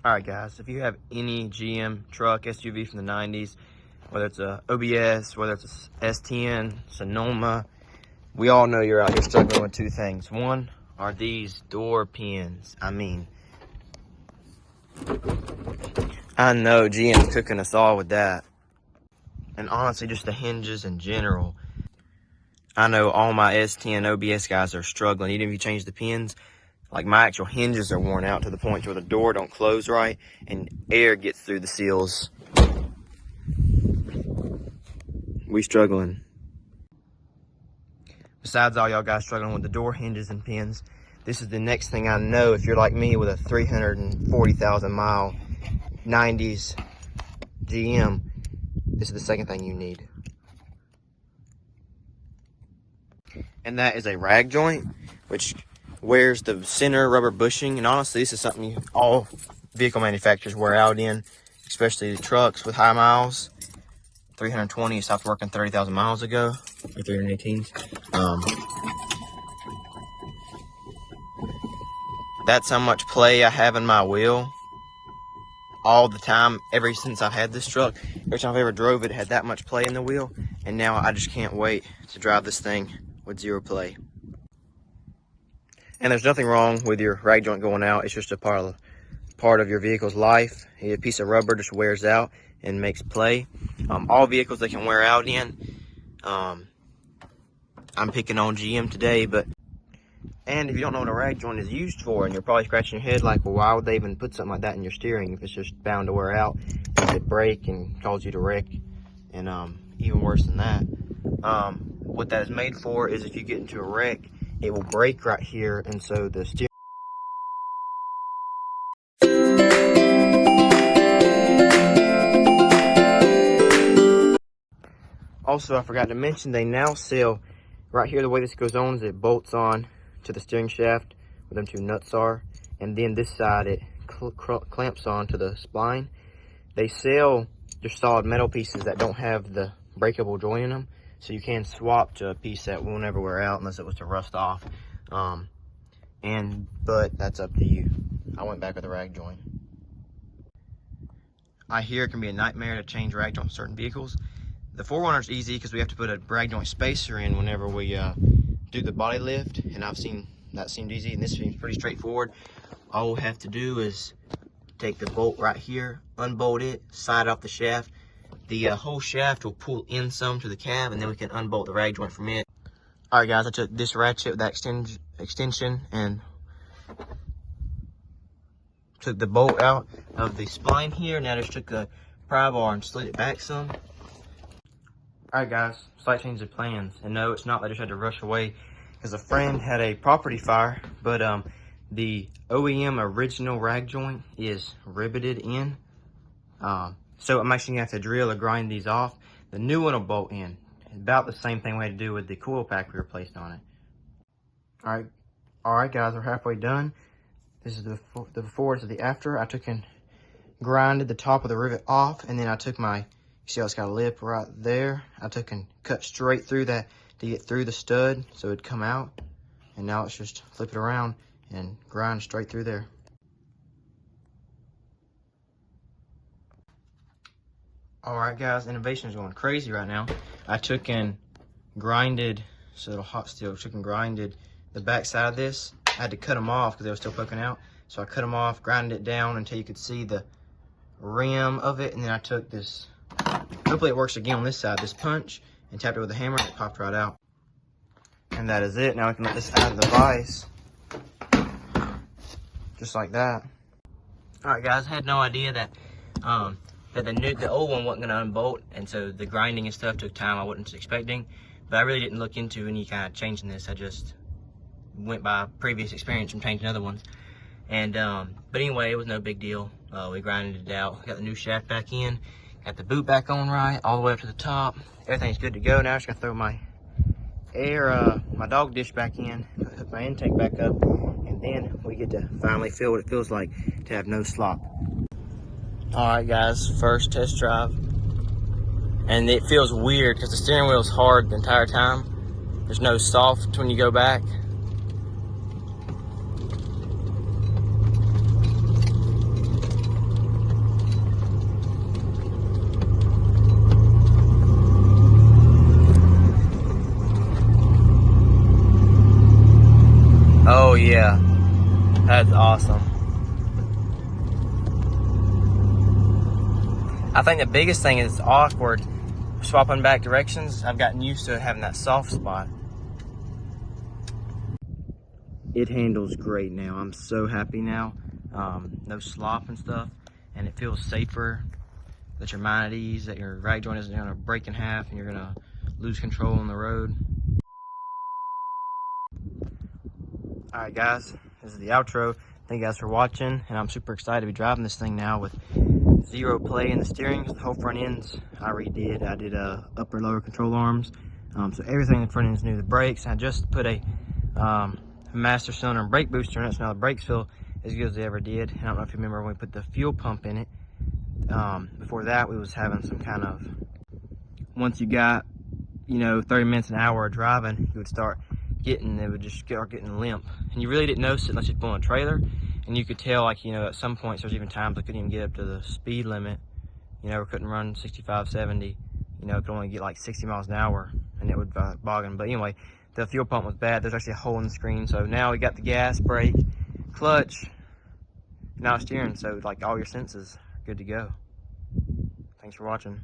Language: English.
Alright guys, if you have any GM truck, SUV from the 90s, whether it's a OBS, whether it's a S10, Sonoma, we all know you're out here struggling with two things. One are these door pins. I mean, I know GM's cooking us all with that. And honestly, just the hinges in general. I know all my S10 OBS guys are struggling. Even if you change the pins, like my actual hinges are worn out to the point where the door don't close right and air gets through the seals. We struggling. Besides all y'all guys struggling with the door hinges and pins, this is the next thing I know. If you're like me with a 340,000 mile 90s GM, this is the second thing you need. And that is a rag joint, which wears the center rubber bushing. And honestly, this is something all vehicle manufacturers wear out in, especially the trucks with high miles. 320 stopped working 30,000 miles ago, or 318. That's how much play I have in my wheel all the time. Ever since I've had this truck, every time I've ever drove it, had that much play in the wheel. And now I just can't wait to drive this thing with zero play. And there's nothing wrong with your rag joint going out. It's just a part of your vehicle's life. A piece of rubber just wears out and makes play. All vehicles they can wear out in. I'm picking on GM today, and if you don't know what a rag joint is used for, and you're probably scratching your head like, well, why would they even put something like that in your steering if it's just bound to wear out? It could break and cause you to wreck, and even worse than that. What that is made for is if you get into a wreck, it will break right here, and so the steering. Also, I forgot to mention, they now sell, right here, the way this goes on is it bolts on to the steering shaft where them two nuts are, and then this side it clamps on to the spline. They sell just solid metal pieces that don't have the breakable joint in them, so you can swap to a piece that will never wear out unless it was to rust off. But that's up to you. I went back with a rag joint. I hear it can be a nightmare to change rag joint on certain vehicles. The 4Runner is easy because we have to put a rag joint spacer in whenever we do the body lift, and I've seen that seemed easy, and this seems pretty straightforward. All we'll have to do is take the bolt right here, unbolt it, slide off the shaft. The whole shaft will pull in some to the cab, and then we can unbolt the rag joint from it. All right, guys, I took this ratchet with that extension and took the bolt out of the spline here. Now I just took the pry bar and slid it back some. Alright guys, slight change of plans. And no, it's not that I just had to rush away because a friend had a property fire, but the OEM original rag joint is riveted in. So I'm actually going to have to drill or grind these off. The new one will bolt in. About the same thing we had to do with the coil pack we replaced on it. Alright guys, we're halfway done. This is the before, this is the after. I took and grinded the top of the rivet off, and then I took my, you see how it's got a lip right there? I took and cut straight through that to get through the stud so it'd come out. And now it's just flip it around and grind straight through there. Alright guys, innovation is going crazy right now. I took and grinded, so it'll hot steel, took and grinded the back side of this. I had to cut them off because they were still poking out. So I cut them off, grinded it down until you could see the rim of it. And then I took this, hopefully it works again on this side, this punch, and tapped it with a hammer and it popped right out. And that is it. Now we can let this out of the vise. Just like that. Alright guys, I had no idea that the old one wasn't going to unbolt, and so the grinding and stuff took time I wasn't expecting. But I really didn't look into any kind of changing this. I just went by previous experience from changing other ones. And but anyway, it was no big deal. We grinded it out, got the new shaft back in, got the boot back on right, all the way up to the top. Everything's good to go. Now I'm just gonna throw my my dog dish back in, hook my intake back up, and then we get to finally feel what it feels like to have no slop. All right guys, first test drive. And it feels weird because the steering wheel is hard the entire time. There's no soft when you go back. yeah, that's awesome. I think the biggest thing is awkward swapping back directions. I've gotten used to having that soft spot. It handles great now. I'm so happy now. No slop and stuff, and it feels safer. That your mind at ease, that your right joint isn't gonna break in half and you're gonna lose control on the road. All right, guys, this is the outro. Thank you guys for watching, and I'm super excited to be driving this thing now with zero play in the steering. The whole front ends I redid. I did upper lower control arms, so everything in the front end's new. The brakes, I just put a master cylinder and brake booster in it, so now the brakes feel as good as they ever did. I don't know if you remember when we put the fuel pump in it. Before that, we was having some kind of, once you got, 30 minutes an hour of driving, you would start getting, it would just start getting limp. And you really didn't notice it unless you're pulling a trailer. And you could tell, like, at some points, there's even times I couldn't even get up to the speed limit. We couldn't run 65, 70. Could only get like 60 miles an hour, and it would bogging. But anyway, the fuel pump was bad. There's actually a hole in the screen. So now we got the gas, brake, clutch, now steering. So like all your senses are good to go. Thanks for watching.